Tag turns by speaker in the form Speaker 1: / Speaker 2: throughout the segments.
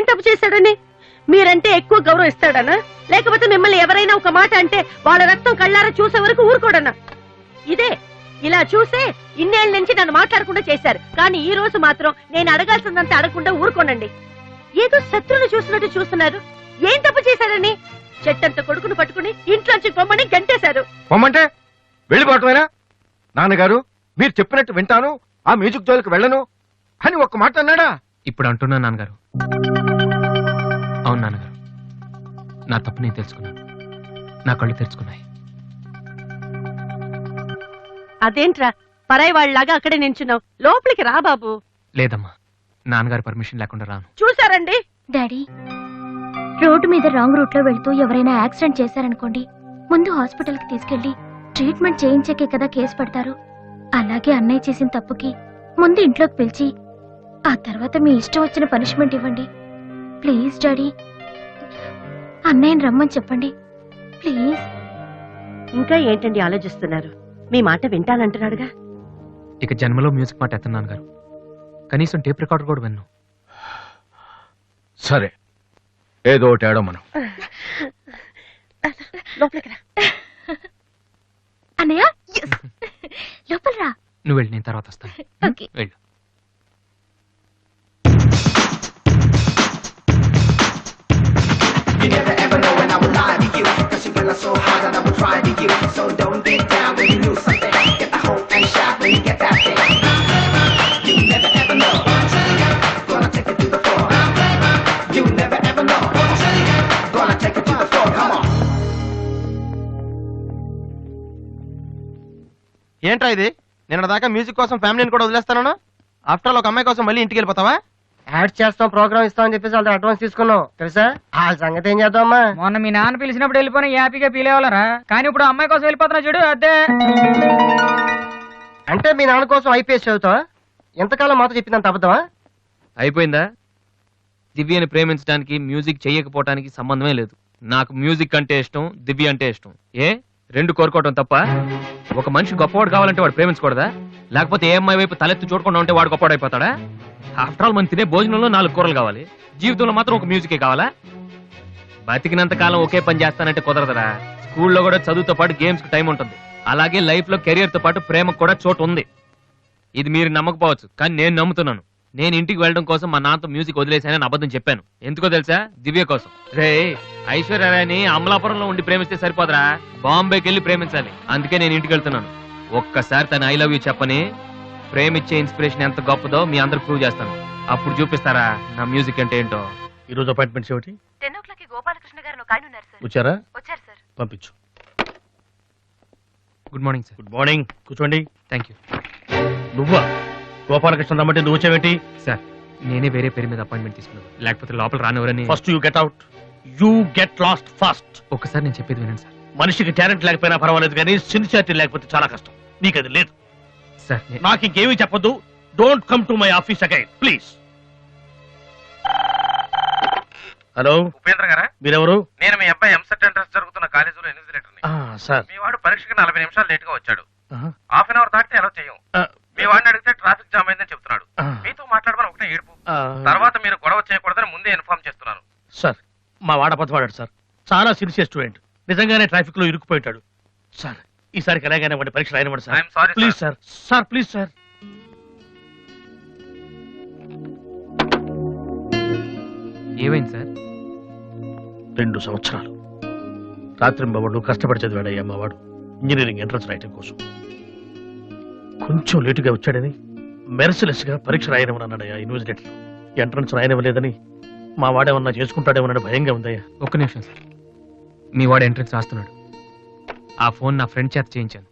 Speaker 1: తప్పు చేశాడని? మీరంటే ఎక్కువ గౌరవం ఇస్తాడనా, లేకపోతే మిమ్మల్ని ఎవరైనా ఒక మాట అంటే వాళ్ళ రక్తం కళ్ళారా చూసే వరకు ఊరుకోడనా? ఇదే ఇలా చూసే ఇన్నేళ్ల నుంచి నన్ను మాట్లాడకుండా చేశారు. కానీ ఈ రోజు మాత్రం నేను అడగాల్సిందంతా అడగకుండా ఊరుకోనండి. ఏదో శత్రువుని చూసినట్టు చూస్తున్నారు. ఏం తప్పు చేశారని? చెట్టంత కొడుకును పట్టుకుని ఇంట్లోంచి పొమ్మని గంటేశారు.
Speaker 2: పొమ్మంటే వెళ్ళిపోవటమేనా? నాన్నగారు మీరు చెప్పినట్టు వింటాను, ఆ మ్యూజిక్ జోలికి వెళ్ళను అని ఒక్క మాట అన్నాడా?
Speaker 3: ఇప్పుడు అంటున్నా నాన్నగారు. అవును నాన్నగారు, నా తప్పు నేను తెలుసుకున్నాను. నా కళ్ళు తెరుచుకున్నాయి.
Speaker 1: అదేంట్రా పరాయి వాళ్ళలాగా అక్కడే నించున్నావు? లోపలికి రా బాబు.
Speaker 3: లేదమ్మా, నాన్నగారు పర్మిషన్ లేకుండా రాను.
Speaker 1: చూసారండి
Speaker 4: డాడీ, రోడ్డు మీద రాంగ్ రూట్ లో వెళ్తూ ఎవరైనా యాక్సిడెంట్ చేశారనుకోండి, ముందు హాస్పిటల్ కి తీసుకెళ్లి ట్రీట్మెంట్ చేయించాకే కదా కేసు పెడతారు. అలాగే అన్నయ్య చేసిన తప్పుకి ముందు ఇంట్లోకి పిలిచి ఆ తర్వాత మీ ఇష్టం వచ్చిన పనిష్మెంట్ ఇవ్వండి. ప్లీజ్ డాడీ, అన్నయ్యని రమ్మని చెప్పండి ప్లీజ్.
Speaker 1: ఇంకా ఏంటండి ఆలోచిస్తున్నారు? మీ మాట వింటానంటున్నాడుగా.
Speaker 3: ఇక జన్మలో మ్యూజిక్ మాట ఎత్తున్నాను గారు. కనీసం టేప్ రికార్డర్ కూడా విన్ను.
Speaker 2: సరే, ఏదో ఒకటి ఆడో మనం.
Speaker 1: లోపలికి రా
Speaker 4: అన్నయ్య. లోపల రా.
Speaker 3: నువ్వు వెళ్ళి నేను తర్వాత వస్తాను.
Speaker 4: ఓకే.
Speaker 3: వెళ్ళు.
Speaker 5: You never ever know when I will lie to you, 'cause you feel so hard that I will try to you. So don't get down when you lose something. Get the hope and shout when you get that thing. You never ever know. Gonna take it to the floor. You never ever know. Gonna take it to the floor. Come on.
Speaker 6: ఏంట్రా ఇది? నిన్న దాకా music కోసం ఫ్యామిలీని కూడా వదిలేస్తాను. After all ఒక అమ్మాయి కోసం మళ్ళీ ఇంటికి వెళ్ళిపోతావా?
Speaker 7: యాడ్ చేస్తాం, ప్రోగ్రామ్ ఇస్తాం అని చెప్పేసి వాళ్ళ అడ్వాన్స్ తీసుకున్నాం తెలుసా. వాళ్ళ సంగతి ఏం చేద్దామా?
Speaker 8: మొన్న మీ నాన్న పిలిచినప్పుడు వెళ్ళిపోయినా హ్యాపీగా ఫీల్ అవ్వాలరా, కానీ ఇప్పుడు అమ్మాయి కోసం వెళ్ళిపోతున్నా చూడు. అదే
Speaker 7: అంటే మీ నాన్న కోసం ఐపీఎస్ చదువుతావా? ఎంతకాలం మాతో చెప్పిందంత అబద్ధమా?
Speaker 3: అయిపోయిందా? దివ్యని ప్రేమించడానికి మ్యూజిక్ చెయ్యకపోవటానికి సంబంధమే లేదు. నాకు మ్యూజిక్ అంటే ఇష్టం, దివ్య అంటే ఇష్టం. ఏ రెండు కోరుకోవటం తప్ప? ఒక మనిషి గొప్పవాడు కావాలంటే వాడు ప్రేమించకూడదా? లేకపోతే ఏ అమ్మాయి వైపు తలెత్తి చూడకుండా ఉంటే వాడు గొప్పవాడు అయిపోతాడా? ఆఫ్టర్ ఆల్ మనం తినే భోజనంలో 4 కూరలు కావాలి, జీవితంలో మాత్రం ఒక మ్యూజికే కావాలా? బతికినంత కాలం ఒకే పని చేస్తానంటే కుదరదరా. స్కూల్లో కూడా చదువుతో పాటు గేమ్స్ కి టైం ఉంటుంది. అలాగే లైఫ్ లో కెరియర్ తో పాటు ప్రేమకు కూడా చోటు ఉంది. ఇది మీరు నమ్మకపోవచ్చు, కానీ నేను నమ్ముతున్నాను. నేను ఇంటికి వెళ్ళడం కోసం మా నాన్నతో మ్యూజిక్ వదిలేసానని అబద్ధం చెప్పాను. ఎందుకో తెలుసా? దివ్య కోసం. రే, ఐశ్వర్యరాయని అమలాపురంలో ఉండి ప్రేమిస్తే సరిపోదరా, బాంబేకి వెళ్ళి ప్రేమించాలి. అందుకే నేను ఇంటికి వెళ్తున్నాను. ఒక్కసారి తన ఐ లవ్ యూ చెప్పని ప్రేమిచ్చే ఇన్స్పిరేషన్ ఎంత గొప్పదో మీ అందరు ప్రూవ్ చేస్తాను. అప్పుడు చూపిస్తారా నా మ్యూజిక్ అంటే ఏంటో.
Speaker 9: ఈ రోజు అపాయింట్మెంట్స్ ఏమిటి?
Speaker 1: 10 o'clock గోపాలకృష్ణ గారు ఒక ఆయన ఉన్నారు సార్.
Speaker 9: వచ్చారా?
Speaker 1: వచ్చారు సార్.
Speaker 9: పంపించు.
Speaker 3: Good morning sir.
Speaker 9: Good morning, కూర్చోండి.
Speaker 3: Thank you.
Speaker 9: నువ్వా? గోపాలకృష్ణ రమ్మంటే నువ్వు వచ్చావేంటి?
Speaker 3: సార్, నేనే వేరే పేరు మీద అపాయింట్మెంట్ తీసుకున్నాను, లేకపోతే లోపల రానివరని.
Speaker 9: First you get out. You get last first.
Speaker 3: ఒక్కసారి నేను చెప్పేది వినండి సార్.
Speaker 9: మనిషికి టాలెంట్ లేకపోయినా పర్వాలేదు, కానీ సిన్సియారిటీ లేకపోతే చాలా కష్టం. నీకు అది లేదు
Speaker 3: సార్.
Speaker 9: నాకు ఇంకేమీ చెప్పొద్దు. Don't come to my office again please. Hello,
Speaker 6: Upendra గారా?
Speaker 9: మీరెవరు?
Speaker 6: నేను మీ అబ్బాయి ఎంసెట్ ఎంట్రన్స్ జరుగుతున్న కాలేజీలో ఇన్విజిలేటర్ని.
Speaker 9: సార్,
Speaker 6: మీ వాడు పరీక్షకి 40 నిమిషాలు లేట్ గా వచ్చాడు. హాఫ్ అన్ అవర్ దాటితే ఎలా చేయం. మీ వాడిని అడిగితే ట్రాఫిక్ జామ్ అయిందని చెప్తున్నాడు. మీతో మాట్లాడమని ఒకటే ఏడుపు. తర్వాత మీరు గొడవ చేయకూడదని ముందే ఇన్ఫార్మ్ చేస్తున్నాను.
Speaker 9: సార్, మా వాడ పదవాడాడు సార్. చాలా సిన్సియర్ స్టూడెంట్. నిజంగానే ట్రాఫిక్ లో ఇరుక్కుపోయాడు సార్. ఈసారికి ఎలాగైనా వాడి పరీక్ష రాయనివ్వండి sir.
Speaker 6: I'm sorry
Speaker 9: please sir. Sir please sir.
Speaker 3: ఏమైంది సార్?
Speaker 9: 2 సంవత్సరాలు రాత్రింబవళ్ళు కష్టపడి చదివాడయ్యా మా వాడు ఇంజనీరింగ్ ఎంట్రన్స్ రాయటం కోసం. కొంచెం లేటుగా వచ్చాడని మెర్సిలెస్ గా పరీక్ష రాయనివ్వనన్నాడయ్యా యూనివర్సిటీలో. ఎంట్రన్స్ రాయనివ్వలేదని మా వాడేమన్నా చేసుకుంటాడేమోనని భయంగా ఉందయ్యా.
Speaker 3: ఒక్క నిమిషం సార్. మీ వాడు ఎంట్రన్స్ రాస్తున్నాడు. ఆ ఫోన్ నా ఫ్రెండ్ చేత చేయించాను.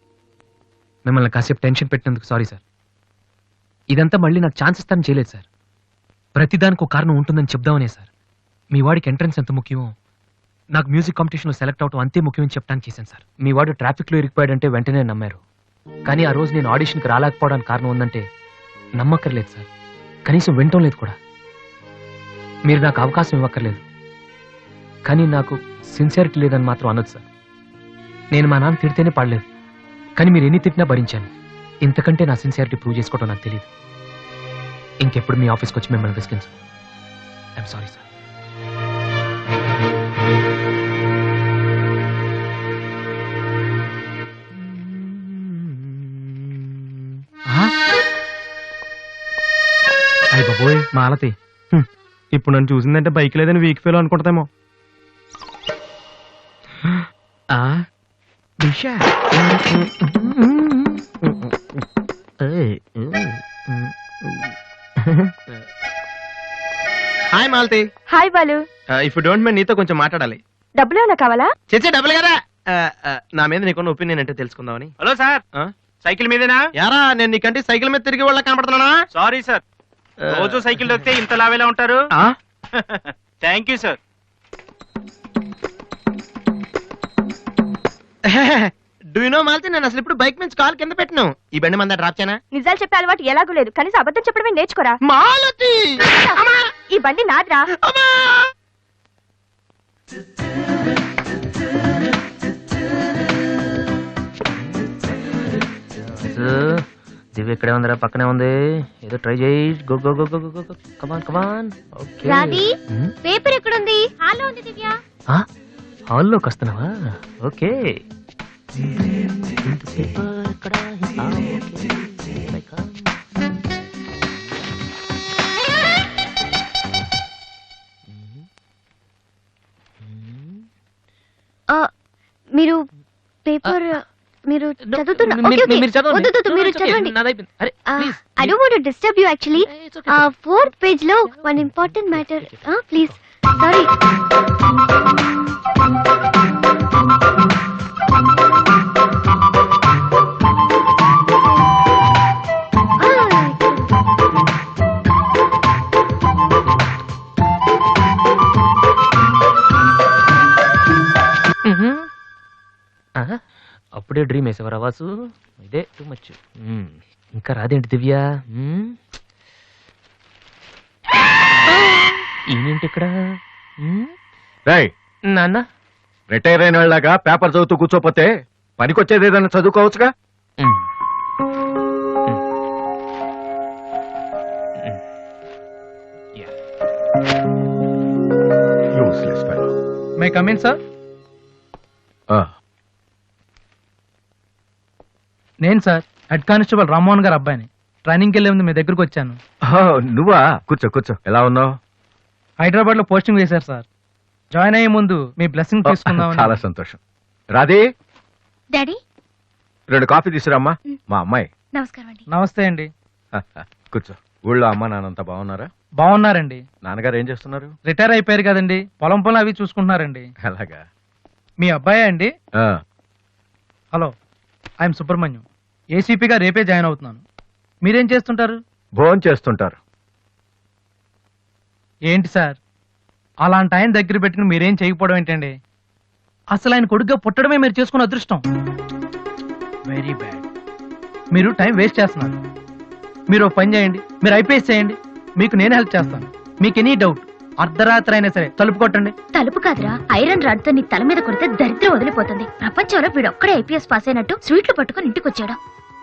Speaker 3: మిమ్మల్ని కాసేపు టెన్షన్ పెట్టినందుకు సారీ సార్. ఇదంతా మళ్ళీ నాకు ఛాన్స్ ఇస్తానని చేయలేదు సార్. ప్రతిదానికి ఒక కారణం ఉంటుందని చెప్దామనే సార్. మీ వాడికి ఎంట్రన్స్ ఎంత ముఖ్యమో నాకు మ్యూజిక్ కాంపిటీషన్లో సెలెక్ట్ అవడం అంతే ముఖ్యమని చెప్పడానికి చేశాను సార్. మీ వాడు ట్రాఫిక్లో ఇరికిపోయాడంటే వెంటనే నమ్మారు. కానీ ఆ రోజు నేను ఆడిషన్కి రాలేకపోవడానికి కారణం ఉందంటే నమ్మక్కర్లేదు సార్. కనీసం వినటం లేదు కూడా. మీరు నాకు అవకాశం ఇవ్వక్కర్లేదు, కానీ నాకు సిన్సియారిటీ లేదని మాత్రం అనొచ్చు సార్. నేను మా నాన్న తిడితేనే పాడలేదు, కానీ మీరు ఎన్ని తిట్టినా భరించాను. ఇంతకంటే నా సిన్సియారిటీ ప్రూవ్ చేసుకోవడం నాకు తెలియదు. ఇంకెప్పుడు మీ ఆఫీస్కి వచ్చి మిమ్మల్ని విసిగించు. I'm sorry sir. అయ్య బాబోయ్ మాలతి, ఇప్పుడు నన్ను చూసిందంటే బైక్ లేదని వీక్ ఫీల్ అనుకుంటామేమో. Hi Malathi.
Speaker 4: Hi Balu.
Speaker 3: If don't mind నీతో కొంచెం మాట్లాడాలి.
Speaker 4: డబ్బులు ఏమైనా కావాలా?
Speaker 3: చచ్చే డబ్బులు కదా. నా మీద నీకున్న ఒపీనియన్ అంటే తెలుసుకుందామని.
Speaker 6: హలో సార్, సైకిల్ మీదేనా?
Speaker 3: యారా నేను నీకంటే సైకిల్ మీద తిరిగి వాళ్ళ కనపడుతున్నానా?
Speaker 6: సారీ సార్, రోజు సైకిల్ దొరికితే ఇంత లావేలా ఉంటారు. Thank you sir.
Speaker 3: Do you know Malathi, నేను అసలు ఇప్పుడు బైక్ నుంచి కాల్ కింద పెట్టినావు. ఈ బండి మంద డ్రాప్ చేయనా?
Speaker 4: నిజాలు చెప్పే అలవాటు ఎలాగూ లేదు, కనీసం అబద్ధం చెప్పడమే నేర్చుకోరా.
Speaker 3: మాలతి
Speaker 4: ఈ బండి నాదిరా.
Speaker 3: దివ్య ఇక్కడే ఉందిరా, పక్కనే ఉంది. ఏదో ట్రై చేయి. Go go go go go go. Come on come on. Okay.
Speaker 4: Radhi, paper ఎక్కడుంది? హాల్లో ఉంది దివ్య.
Speaker 3: హాల్లోకి వస్తున్నావా? ఓకే.
Speaker 4: మీరు పేపర్ మీరు చదువుతున్నా? మీరు చదవండి. I don't want to disturb you actually. 4th page లో one important matter. Please. Sorry.
Speaker 3: అప్పుడే డ్రీమ్ వేసేవారా వాసు? ఇదే టూ మచ్. ఇంకా రాదేంటి దివ్య? ఈయనేంటి ఇక్కడ? నాన్న
Speaker 2: రిటైర్ అయిన వాళ్ళగా పేపర్ చదువుతూ కూర్చోపోతే పనికొచ్చేది ఏదైనా చదువుకోవచ్చుగా.
Speaker 8: May come in sir. నేను sir head constable Rammohan garu అబ్బాయిని. ట్రైనింగ్కి వెళ్ళే ముందు మీ దగ్గరకు వచ్చాను.
Speaker 2: నువ్వా? కూర్చో కూర్చో. ఎలా ఉన్నావు?
Speaker 8: హైదరాబాద్ లో పోస్టింగ్ వేశారు సార్. జాయిన్ అయ్యే ముందు మీ బ్లెస్సింగ్ తీసుకుందాం.
Speaker 2: చాలా సంతోషం. రాధే,
Speaker 4: డాడీ
Speaker 2: 2 కాఫీ తీసుకురామ్మా. మా అమ్మాయి.
Speaker 4: నమస్కారం అండి.
Speaker 8: నమస్తే అండి.
Speaker 2: కూర్చో. ఊళ్ళో అమ్మ నాన్నంతా బాగున్నారా?
Speaker 8: బాగున్నారండి.
Speaker 2: నాన్నగారు ఏం చేస్తున్నారు?
Speaker 8: రిటైర్ అయిపోయారు కదండి, పొలం పొలం అవి చూసుకుంటున్నారండి.
Speaker 2: అలాగా.
Speaker 8: మీ అబ్బాయే అండి?
Speaker 2: ఆ,
Speaker 8: హలో, ఐఎమ్ సుబ్రహ్మణ్యం. ఏసీపీగా రేపే జాయిన్ అవుతున్నాను. మీరేం చేస్తుంటారు?
Speaker 2: భోజనం చేస్తుంటారు.
Speaker 8: ఏంటి సార్, అలాంటి ఆయన దగ్గర పెట్టుకుని మీరేం చేయకపోవడం ఏంటండి? అసలు ఆయన కొడుగ్గా పుట్టడమే మీరు చేసుకున్న అదృష్టం. Very bad. మీరు టైం వేస్ట్ చేస్తున్నారు. మీరు ఒక పని చేయండి, మీరు ఐపీఎస్ చేయండి. మీకు నేను హెల్ప్ చేస్తాను. మీకు ఎనీ డౌట్ అర్ధరాత్రి అయినా సరే తలుపు కొట్టండి.
Speaker 4: తలుపు కాదురా, ఐరన్ రాడ్ తో నీ తల మీద కొడితే దరిద్రం వదిలిపోతుంది. ప్రపంచంలో వీడొక్కడే ఐపీఎస్ పాస్ అయినట్టు స్వీట్లు పట్టుకుని ఇంటికి వచ్చాడు.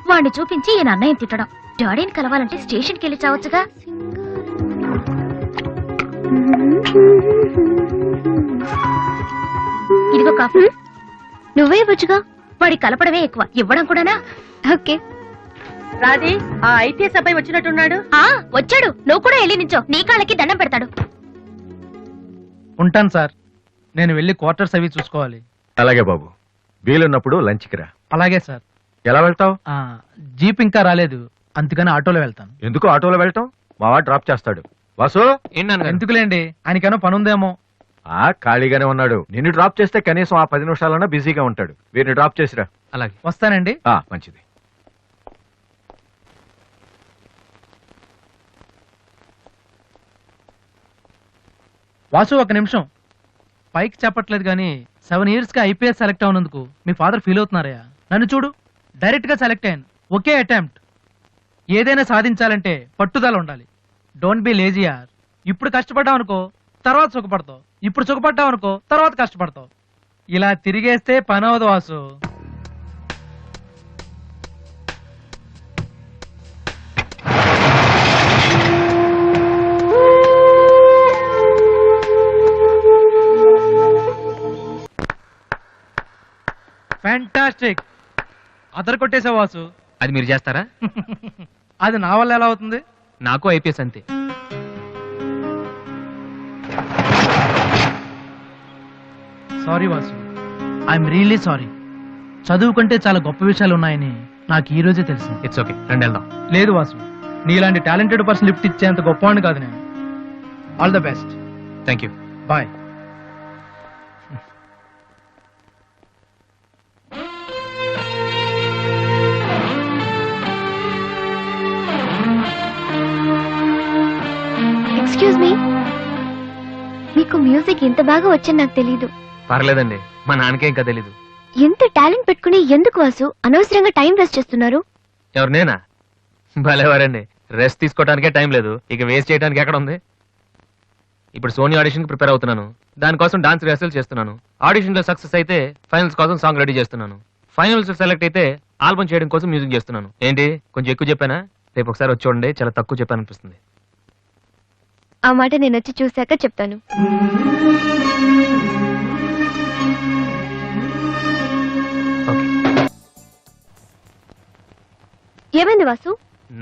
Speaker 4: వాడిని చూపించి ఈయన అన్నయ్య తిట్టడం. డాడీని కలవాలంటే స్టేషన్కి వెళ్ళి చావచ్చుగా. ఇదిగో కాఫీ. నువ్వే ఇవ్వచ్చుగా. వాడి కలపడమే ఎక్కువ, ఇవ్వడం కూడానా? ఓకే.
Speaker 1: రాది, ఆ ఐపీఎస్ అబ్బాయి వచ్చినట్టున్నాడు.
Speaker 4: వచ్చాడు. నువ్వు కూడా వెళ్ళి నించో, నీ కాళ్ళకి దండం పెడతాడు.
Speaker 8: ఉంటాను సార్, నేను వెళ్ళి క్వార్టర్స్ అవి చూసుకోవాలి.
Speaker 2: అలాగే బాబు, వీలున్నప్పుడు లంచ్కి రా.
Speaker 8: అలాగే సార్.
Speaker 2: ఎలా వెళ్తావు?
Speaker 8: జీప్ ఇంకా రాలేదు, అందుకని ఆటోలో వెళ్తాను.
Speaker 2: ఎందుకు ఆటోలో వెళ్తాం? మావా డ్రాప్ చేస్తాడు. వాసు,
Speaker 8: ఎందుకులేండి, ఆయనకేమో పనుందేమో.
Speaker 2: ఖాళీగానే ఉన్నాడు. నిన్ను డ్రాప్ చేస్తే కనీసం ఆ 10 నిమిషాలన్నా బిజీగా ఉంటాడు. వీరిని డ్రాప్ చేసిరా.
Speaker 3: అలాగే.
Speaker 8: వస్తానండి.
Speaker 2: మంచిది.
Speaker 8: వాసు, ఒక నిమిషం. పైకి చెప్పట్లేదు కానీ 7 years గా ఐపీఎస్ సెలెక్ట్ అవునందుకు మీ ఫాదర్ ఫీల్ అవుతున్నారయ్యా. నన్ను చూడు, డైరెక్ట్ గా సెలెక్ట్ అయ్యాను. ఒకే అటెంప్ట్. ఏదైనా సాధించాలంటే పట్టుదల ఉండాలి. డోంట్ బి లేజీ యార్. ఇప్పుడు కష్టపడ్డావు అనుకో, తర్వాత సుఖపడతావు. ఇప్పుడు సుఖపడ్డావు అనుకో, తర్వాత కష్టపడతావు. ఇలా తిరిగేస్తే పని అవదు వాసు. ఫ్యాంటాస్టిక్. అదర కొట్టేసా వాసు.
Speaker 3: అది మీరు చేస్తారా?
Speaker 8: అది నా వల్ల ఎలా అవుతుంది?
Speaker 3: నాకు ఐపీఎస్ అంతే.
Speaker 8: Sorry Vasu, I'm really sorry. చదువు కంటే చాలా గొప్ప విషయాలు ఉన్నాయని నాకు ఈ రోజే తెలిసింది.
Speaker 3: ఇట్స్ ఓకే, రండి వెళ్దాం.
Speaker 8: లేదు వాసు, నీలాంటి టాలెంటెడ్ పర్సన్ లిఫ్ట్ ఇచ్చేంత గొప్పవాడిని కాదు నేను. All the best.
Speaker 3: Thank you.
Speaker 8: Bye.
Speaker 4: Excuse me, మీకు మ్యూజిక్ ఇంత బాగా వచ్చని నాకు తెలీదు.
Speaker 3: పర్లేదండి, మా నాన్నకే ఇంకా తెలీదు.
Speaker 4: ఎంత టాలెంట్ పెట్టుకుని ఎందుకు వాసు అనవసరంగా టైం వేస్ట్ చేస్తున్నారు?
Speaker 3: ఎవరు, నేనా? భలేవారండి, రెస్ట్ తీసుకోవడానికే టైం లేదు, ఇక వేస్ట్ చేయడానికి ఎక్కడ ఉంది? ఇప్పుడు సోనీ ఆడిషన్ కి ప్రిపేర్ అవుతున్నాను, దానికోసం డాన్స్ రిహర్సల్ చేస్తున్నాను. ఆడిషన్ లో సక్సెస్ అయితే ఫైనల్స్ కోసం సాంగ్ రెడీ చేస్తున్నాను. ఫైనల్స్ సెలెక్ట్ అయితే ఆల్బమ్ చేయడం కోసం మ్యూజిక్ చేస్తున్నాను. ఏంటి కొంచెం ఎక్కువ చెప్పానా? రేపు ఒకసారి వచ్చి చూడండి, చాలా తక్కువ చెప్పాను అనిపిస్తుంది.
Speaker 4: ఆ మాట నేను వచ్చి చూశాక చెప్తాను.
Speaker 3: ఓకే.
Speaker 4: ఏమైంది వాసు?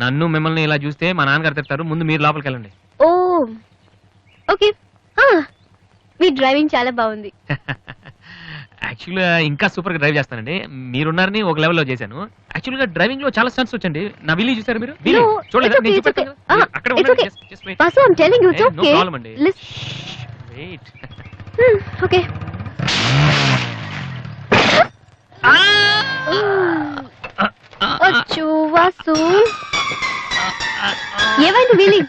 Speaker 3: నన్ను మిమ్మల్ని ఇలా చూస్తే మా నాన్నగారు తిడతారు, ముందు మీరు లోపలికి వెళ్ళండి.
Speaker 4: ఓ ఓకే. మీ డ్రైవింగ్ చాలా బాగుంది.
Speaker 3: యాక్చువల్గా ఇంకా సూపర్ గా డ్రైవ్ చేస్తానండి. మీరున్నారని ఒక లెవెల్లో చేశాను. యాక్చువల్గా డ్రైవింగ్ లో చాలా స్టంట్స్ వచ్చండి. నా విల్లి చూసారు మీరు?
Speaker 4: No,
Speaker 3: చూడలేదా?
Speaker 4: it's okay,
Speaker 3: నేను
Speaker 4: it's okay.
Speaker 3: చూపెడతాను. అక్కడ
Speaker 4: It's
Speaker 3: ఉండండి.
Speaker 4: okay.
Speaker 3: Just wait.
Speaker 4: Vasu, I'm telling you, it's
Speaker 3: No
Speaker 4: okay.
Speaker 3: problem అండి. Wait.
Speaker 4: ఓకే. అచ్చు వాసు, ఏమైంది వీలి?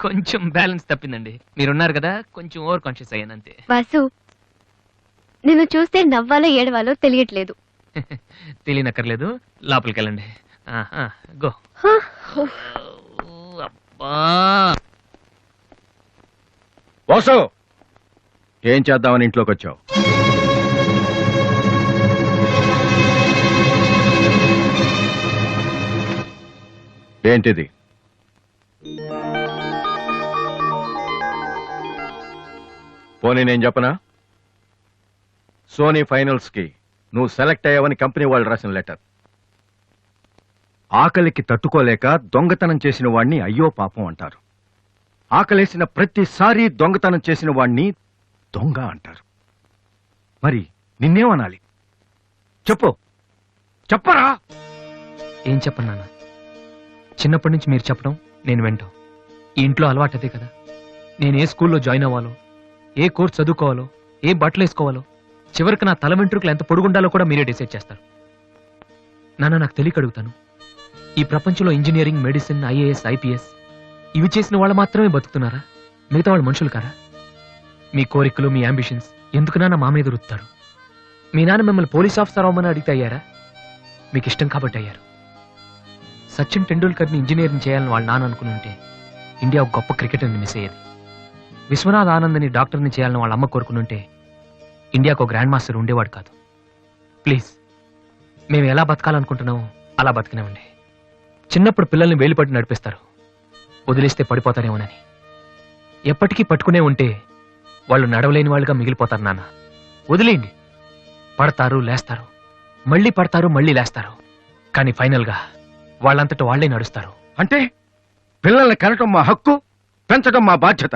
Speaker 3: కొంచెం బ్యాలెన్స్ తప్పిందండి. మీరున్నారు కదా, కొంచెం ఓవర్ కాన్షియస్ అయ్యాను అంతే.
Speaker 4: వాసు, నిన్ను చూస్తే నవ్వాలో ఏడవాలో తెలియట్లేదు.
Speaker 3: తెలియనక్కర్లేదు, లోపలికి వెళ్ళండి. గో. అబ్బా,
Speaker 2: వాసు, ఏం చేద్దామని ఇంట్లోకి వచ్చావు? ఏంటిది? పోనీ నేను చెప్పనా? సోనీ ఫైనల్స్ కి నువ్వు సెలెక్ట్ అయ్యావని కంపెనీ వాళ్ళు రాసిన లెటర్. ఆకలికి తట్టుకోలేక దొంగతనం చేసిన వాణ్ణి అయ్యో పాపం అంటారు. ఆకలేసిన ప్రతిసారి దొంగతనం చేసిన వాణ్ణి దొంగ అంటారు. మరి నిన్నేమనాలి? చెప్పు, చెప్పరా?
Speaker 3: ఏం చెప్పను నాన్న. చిన్నప్పటి నుంచి మీరు చెప్పడం నేను వింటాం. ఈ ఇంట్లో అలవాటు అదే కదా. నేను ఏ స్కూల్లో జాయిన్ అవ్వాలో, ఏ కోర్స్ చదువుకోవాలో, ఏ బట్టలు వేసుకోవాలో, చివరికి నా తల వెంట్రుకలు ఎంత పొడుగుండాలో కూడా మీరే డిసైడ్ చేస్తారు. నాన్న, నాకు తెలియక అడుగుతాను, ఈ ప్రపంచంలో ఇంజనీరింగ్, మెడిసిన్, ఐఏఎస్, ఐపీఎస్ ఇవి చేసిన వాళ్ళు మాత్రమే బతుకుతున్నారా? మిగతా వాళ్ళు మనుషులు కారా? మీ కోరికలు, మీ అంబిషన్స్ ఎందుకు నాన్న మా మీద రుత్తారు? మీ నాన్న మిమ్మల్ని పోలీస్ ఆఫీసర్ అవ్వమని అడిగితే అయ్యారా? మీకు ఇష్టం కాబట్టి అయ్యారు. సచిన్ టెండూల్కర్ని ఇంజనీరింగ్ చేయాలని వాళ్ళ నాన్న అనుకుని ఉంటే ఇండియా ఒక గొప్ప క్రికెటర్ని మిస్ అయ్యేది. విశ్వనాథ్ ఆనంద్ని డాక్టర్ని చేయాలని వాళ్ళ అమ్మ కోరుకునుంటే ఇండియాకు ఒక గ్రాండ్ మాస్టర్ ఉండేవాడు కాదు. ప్లీజ్, మేము ఎలా బతకాలనుకుంటున్నామో అలా బతికినామండి. చిన్నప్పుడు పిల్లల్ని వేలుపట్టి నడిపిస్తారు, వదిలేస్తే పడిపోతారేమోనని. ఎప్పటికీ పట్టుకునే ఉంటే వాళ్ళు నడవలేని వాళ్ళుగా మిగిలిపోతారు నాన్న. వదిలేయండి, పడతారు, లేస్తారు, మళ్ళీ పడతారు, మళ్ళీ లేస్తారు, కానీ ఫైనల్గా వాళ్ళంతట వాళ్లే నడుస్తారు.
Speaker 2: అంటే పిల్లల్ని కనటం మా హక్కు, పెంచడం మా బాధ్యత,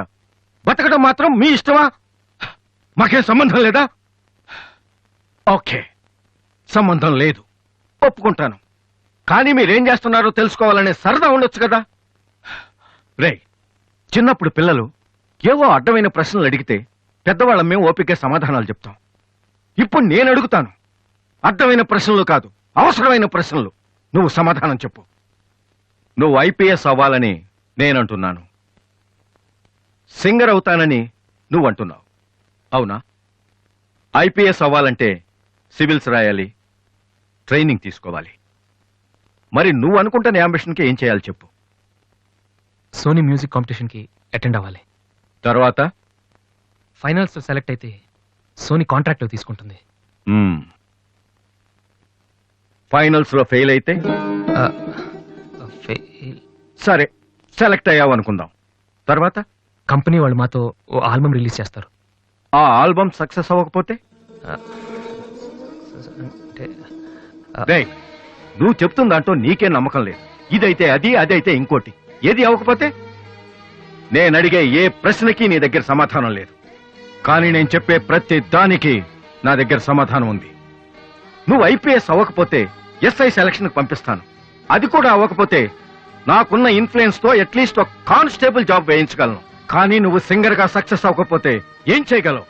Speaker 2: బతకడం మాత్రం మీ ఇష్టమా? మాకేం సంబంధం లేదా? ఓకే, సంబంధం లేదు, ఒప్పుకుంటాను. కానీ మీరేం చేస్తున్నారో తెలుసుకోవాలనే సరదా ఉండొచ్చు కదా. రే, చిన్నప్పుడు పిల్లలు ఏవో అడ్డమైన ప్రశ్నలు అడిగితే పెద్దవాళ్ళం మేము ఓపిక సమాధానాలు చెప్తాం. ఇప్పుడు నేను అడుగుతాను, అడ్డమైన ప్రశ్నలు కాదు, అవసరమైన ప్రశ్నలు. నువ్వు సమాధానం చెప్పు. నువ్వు ఐపీఎస్ అవ్వాలని నేనంటున్నాను, సింగర్ అవుతానని నువ్వు అంటున్నావు, అవునా? ఐపీఎస్ అవ్వాలంటే సివిల్స్ రాయాలి, ట్రైనింగ్ తీసుకోవాలి. మరి నువ్వు అనుకుంటున్న యాంబిషన్కి ఏం చేయాలి చెప్పు.
Speaker 3: సోనీ మ్యూజిక్ కాంపిటీషన్కి అటెండ్ అవ్వాలి.
Speaker 2: తర్వాత
Speaker 3: ఫైనల్స్ సెలెక్ట్ అయితే సోనీ కాంట్రాక్ట్ తీసుకుంటుంది.
Speaker 2: ఫైనల్స్ లో ఫెయిల్ అయితే సరే, సెలెక్ట్ అయ్యావు అనుకుందాం. తర్వాత
Speaker 3: కంపెనీ వాళ్ళు మాతో ఓ ఆల్బమ్ రిలీజ్ చేస్తారు.
Speaker 2: ఆ ఆల్బమ్ సక్సెస్ అవ్వకపోతే
Speaker 3: అంటే
Speaker 2: రేయ్, నువ్వు చెప్తున్న దాంట్లో నీకే నమ్మకం లేదు. ఇదైతే అది, అదైతే ఇంకోటి. ఏది అవ్వకపోతే? నేను అడిగే ఏ ప్రశ్నకి నీ దగ్గర సమాధానం లేదు. కానీ నేను చెప్పే ప్రతి దానికి నా దగ్గర సమాధానం ఉంది. నువ్వు ఐపీఎస్ అవ్వకపోతే ఎస్ఐ సెలక్షన్ పంపిస్తాను. అది కూడా అవ్వకపోతే నాకున్న ఇన్ఫ్లుయెన్స్ తో అట్లీస్ట్ ఒక కానిస్టేబుల్ జాబ్ వేయించగలను. కానీ నువ్వు సింగర్ గా సక్సెస్ అవ్వకపోతే ఏం చేయగలవు?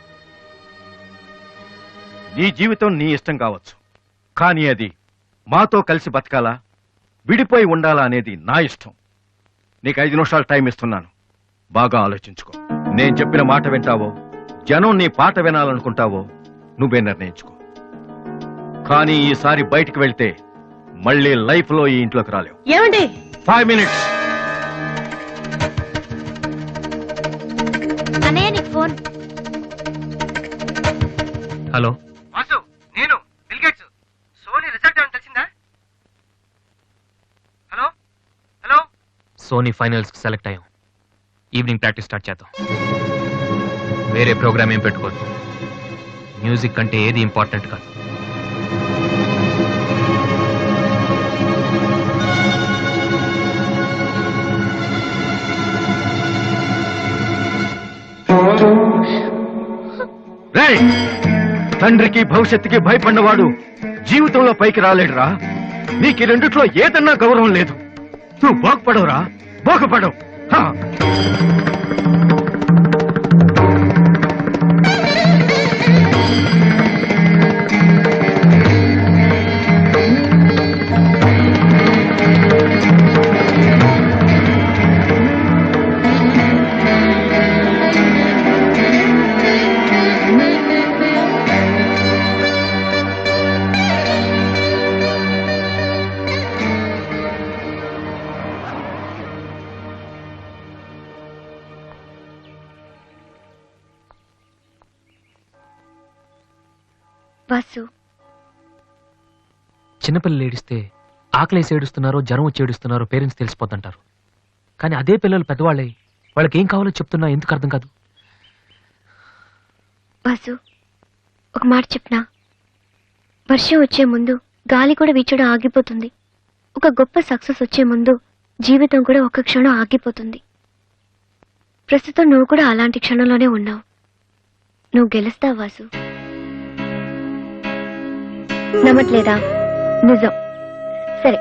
Speaker 2: నీ జీవితం నీ ఇష్టం కావచ్చు, కానీ అది మాతో కలిసి బతకాలా, విడిపోయి ఉండాలా అనేది నా ఇష్టం. నీకు 5 నిమిషాలు టైం ఇస్తున్నాను. బాగా ఆలోచించుకో. నేను చెప్పిన మాట వింటావో, జనం నీ పాట వినాలనుకుంటావో నువ్వే నిర్ణయించుకో. కానీ ఈసారి బయటికి వెళ్తే మళ్ళీ లైఫ్ లో ఈ ఇంట్లోకి రాలేవు.
Speaker 1: ఏమండి?
Speaker 2: 5 minutes.
Speaker 4: అన్నయ్య నీకు ఫోన్.
Speaker 3: హలో
Speaker 7: వాసు, నేను బిల్ గేట్స్. సోనీ రిజల్ట్ ఏమైనా తెలిసిందా? Hello hello.
Speaker 3: సోనీ ఫైనల్స్ కి సెలెక్ట్ అయ్యాం. ఈవినింగ్ ప్రాక్టీస్ స్టార్ట్ చేద్దాం. వేరే ప్రోగ్రామ్ ఏం పెట్టుకోవద్దు. మ్యూజిక్ అంటే ఏది ఇంపార్టెంట్ కాదు.
Speaker 2: రేయ్, తండ్రికి భవిష్యత్తుకి భయపడినవాడు జీవితంలో పైకి రాలేడురా. నీకు ఈ రెండిట్లో ఏదన్నా గౌరవం లేదు. నువ్వు బాగుపడవురా, బాగుపడవు.
Speaker 4: వాసు,
Speaker 3: చిన్నపిల్లలు ఏడిస్తే ఆకలేసి ఏడుస్తున్నారో జ్వరం వచ్చి ఏడుస్తున్నారో పేరెంట్స్ తెలిసిపోతుంటారు. కానీ అదే పిల్లలు పెద్దవాళ్ళే వాళ్ళకి ఏం కావాలో చెప్తున్నా ఎందుకు అర్థం కాదు?
Speaker 4: వాసు, ఒక మాట చెప్పనా? వర్షం వచ్చే ముందు గాలి కూడా వీచడం ఆగిపోతుంది. ఒక గొప్ప సక్సెస్ వచ్చే ముందు జీవితం కూడా ఒక్క క్షణం ఆగిపోతుంది. ప్రస్తుతం నువ్వు కూడా అలాంటి క్షణంలోనే ఉన్నావు. నువ్వు గెలుస్తావు వాసు. నమ్మట్లేదా? నిజం. సరే,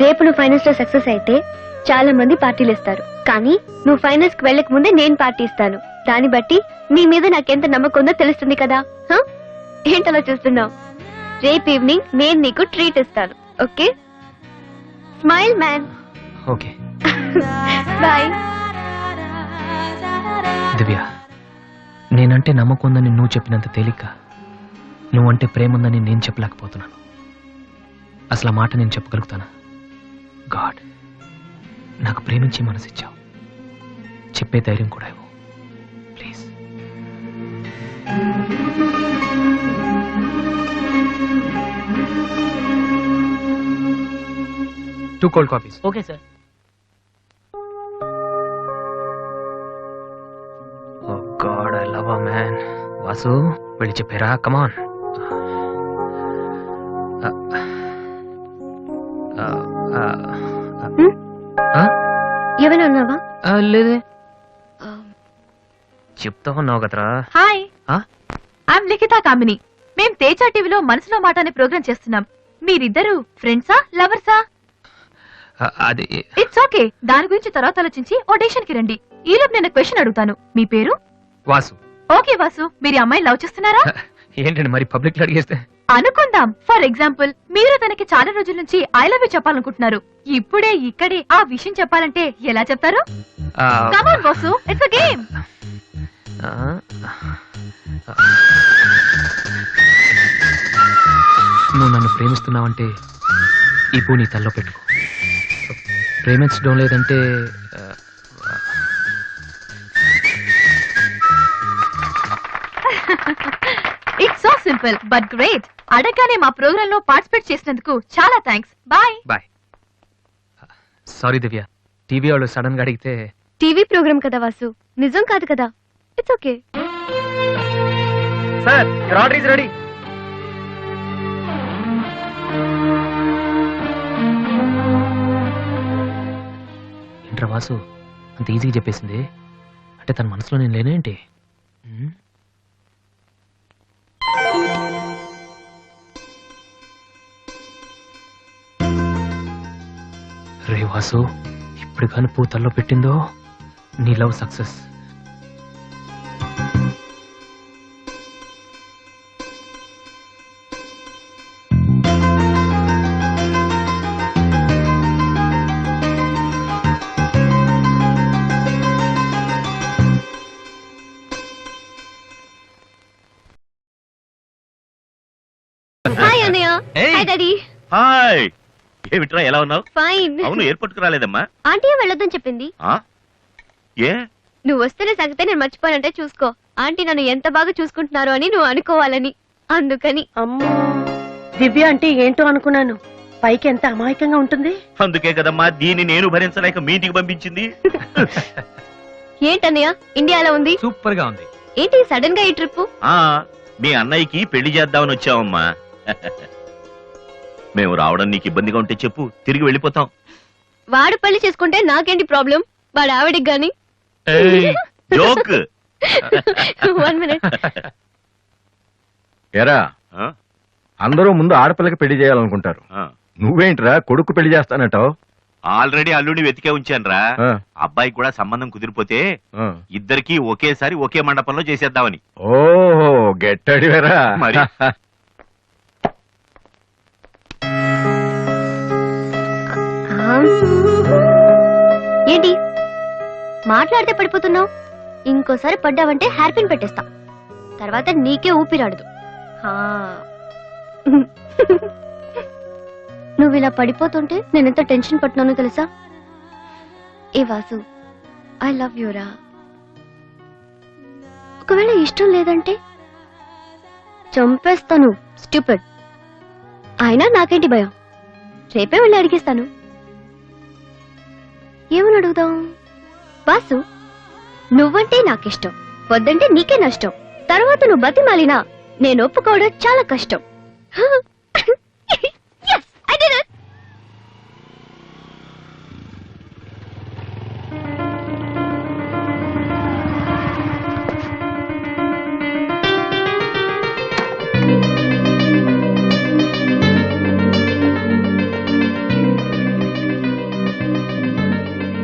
Speaker 4: రేపు నువ్వు ఫైనల్స్ లో సక్సెస్ అయితే చాలా మంది పార్టీలు ఇస్తారు. కానీ నువ్వు ఫైనల్స్ కి వెళ్ళక ముందే నేను పార్టీ ఇస్తాను. దాన్ని బట్టి నీ మీద నాకెంత నమ్మకం ఉందో తెలుస్తుంది కదా. ఏంటలా చూస్తున్నావు? రేపు ఈవినింగ్ నేను నీకు ట్రీట్ ఇస్తాను. Okay? Smile man.
Speaker 3: Okay
Speaker 4: bye.
Speaker 3: Divya, నేనంటే నమ్మకం ఉందని నువ్వు చెప్పినంత తేలిక నువ్వంటే ప్రేమ ఉందని నేను చెప్పలేకపోతున్నాను. అసలు ఆ మాట నేను చెప్పగలుగుతానా? గాడ్, నాకు ప్రేమించి మనసిచ్చావు. చెప్పే ధైర్యం కూడా ఇవ్వు please. 2 cold coffees.
Speaker 8: Okay sir.
Speaker 3: Oh God, I love her, man. Vasu, వెళ్ళి చెప్పారా? కమాన్.
Speaker 4: ఏమైనా అన్నావా?
Speaker 3: లేదే, చెప్తా ఉన్నావు కదరా.
Speaker 10: హాయ్, ఐఎమ్ లిఖితా కామిని. మేం తేజ టీవీలో మనసులో మాట అనే ప్రోగ్రామ్ చేస్తున్నాం. మీరిద్దరు ఫ్రెండ్సా, లవర్సా?
Speaker 3: అది
Speaker 10: ఇట్స్ ఓకే, దాని గురించి తర్వాత ఆలోచించి ఆడిషన్ కి రండి. ఈలోపు నేను క్వశ్చన్ అడుగుతాను. మీ పేరు?
Speaker 3: వాసు.
Speaker 10: ఓకే వాసు, మీరు ఈ అమ్మాయిని లవ్ చేస్తున్నారా?
Speaker 3: ఏంటండి మరి పబ్లిక్ లో అడిగేస్తే?
Speaker 10: అనుకుందాం, ఫర్ ఎగ్జాంపుల్ మీరు తనకి చాలా రోజుల నుంచి ఐ లవ్ యూ చెప్పాలనుకుంటున్నారు. ఇప్పుడే ఇక్కడే ఆ విషయం చెప్పాలంటే ఎలా చెప్తారు? Come on Vasu, it's a game.
Speaker 3: నువ్వు నన్ను ప్రేమిస్తున్నావంటే ఈ పూ నీ తల్లో పెట్టుకో. ప్రేమించడం లేదంటే
Speaker 10: it's so simple but great. అడగగానే మా ప్రోగ్రామ్ లో పార్టిసిపేట్ చేసినందుకు చాలా థ్యాంక్స్. బాయ్.
Speaker 3: బాయ్. సారీ దివ్య, టీవీ వాళ్ళు సడన్ గా అడిగితే.
Speaker 4: టీవీ ప్రోగ్రామ్ కదా వాసు, నిజం కాదు కదా. It's okay.
Speaker 7: Sir, your order is ready.
Speaker 3: ఏంట్రా వాసు అంత ఈజీగా చెప్పేసింది? అంటే తన మనసులో నేను లేనేంటి? రే వాసు, ఇప్పుడు కానీ పూతల్లో పెట్టిందో నీ లవ్ సక్సెస్.
Speaker 4: హాయ్ అన్నయ్య. Hi daddy.
Speaker 11: హాయ్, ఏమిట్రా ఎలా ఉన్నావు?
Speaker 4: ఫైన్.
Speaker 11: అవును, ఎయిర్పోర్ట్ కు రాలేదమ్మా?
Speaker 4: ఆంటీ వెళ్ళొద్దని చెప్పింది.
Speaker 11: ఏ
Speaker 4: నువ్వు వస్తేనే సంగతే నేను మర్చిపోయానంటే చూసుకో. ఆంటీ నన్ను ఎంత బాగా చూసుకుంటున్నారో అని నువ్వు అనుకోవాలని, అందుకని.
Speaker 1: అమ్మో, దివ్య అంటే ఏంటో అనుకున్నాను. పైకి ఎంత అమాయకంగా ఉంటుంది.
Speaker 11: అందుకే కదమ్మా దీన్ని నేను భరించలేక మీ ఇంటికి పంపించింది.
Speaker 4: ఏంటన్నయ్య ఇండియాలో ఉంది?
Speaker 3: సూపర్ గా ఉంది.
Speaker 4: ఏంటి సడన్ గా ఈ ట్రిప్?
Speaker 11: మీ అన్నయ్యకి పెళ్లి చేద్దామని వచ్చావమ్మా. మేము రావడం నీకు ఇబ్బందిగా ఉంటే చెప్పు, తిరిగి వెళ్ళిపోతాం.
Speaker 4: వాడు పెళ్లి చేసుకుంటే నాకేంటి ప్రాబ్లం? వాడు ఆవిడికి గాని.
Speaker 11: జోక్.
Speaker 4: 1 minute.
Speaker 2: ఎరా, అందరూ ముందు ఆడపిల్లకి పెళ్లి చేయాలనుకుంటారు. నువ్వేంట్రా కొడుకు పెళ్లి చేస్తానంటావు?
Speaker 11: ఆల్రెడీ అల్లుడిని వెతికే ఉంచానురా. అబ్బాయికి కూడా సంబంధం కుదిరిపోతే ఇద్దరికి ఒకేసారి ఒకే మండపంలో చేసేద్దామని.
Speaker 2: ఓహో, గెట్టడివేరా
Speaker 11: మరి.
Speaker 4: ఏంటి మాట్లాడితే పడిపోతున్నావు? ఇంకోసారి పడ్డావంటే హెయిర్ పిన్ పెట్టేస్తా. తర్వాత నీకే ఊపిరాడదు. నువ్వు ఇలా పడిపోతుంటే నేనెంత టెన్షన్ పట్టినానో తెలుసా? ఏ వాసు, ఐ లవ్ యూరా. ఒకవేళ ఇష్టం లేదంటే చంపేస్తాను. స్టూపిడ్. అయినా నాకేంటి భయం? రేపే వెళ్ళి అడిగేస్తాను. ఏమని అడుగుదాం? వాసు, నువ్వంటే నాకిష్టం, వద్దంటే నీకే నష్టం. తర్వాత నువ్వు బతిమాలినా నేను ఒప్పుకోవడం చాలా కష్టం. Yes, I did it.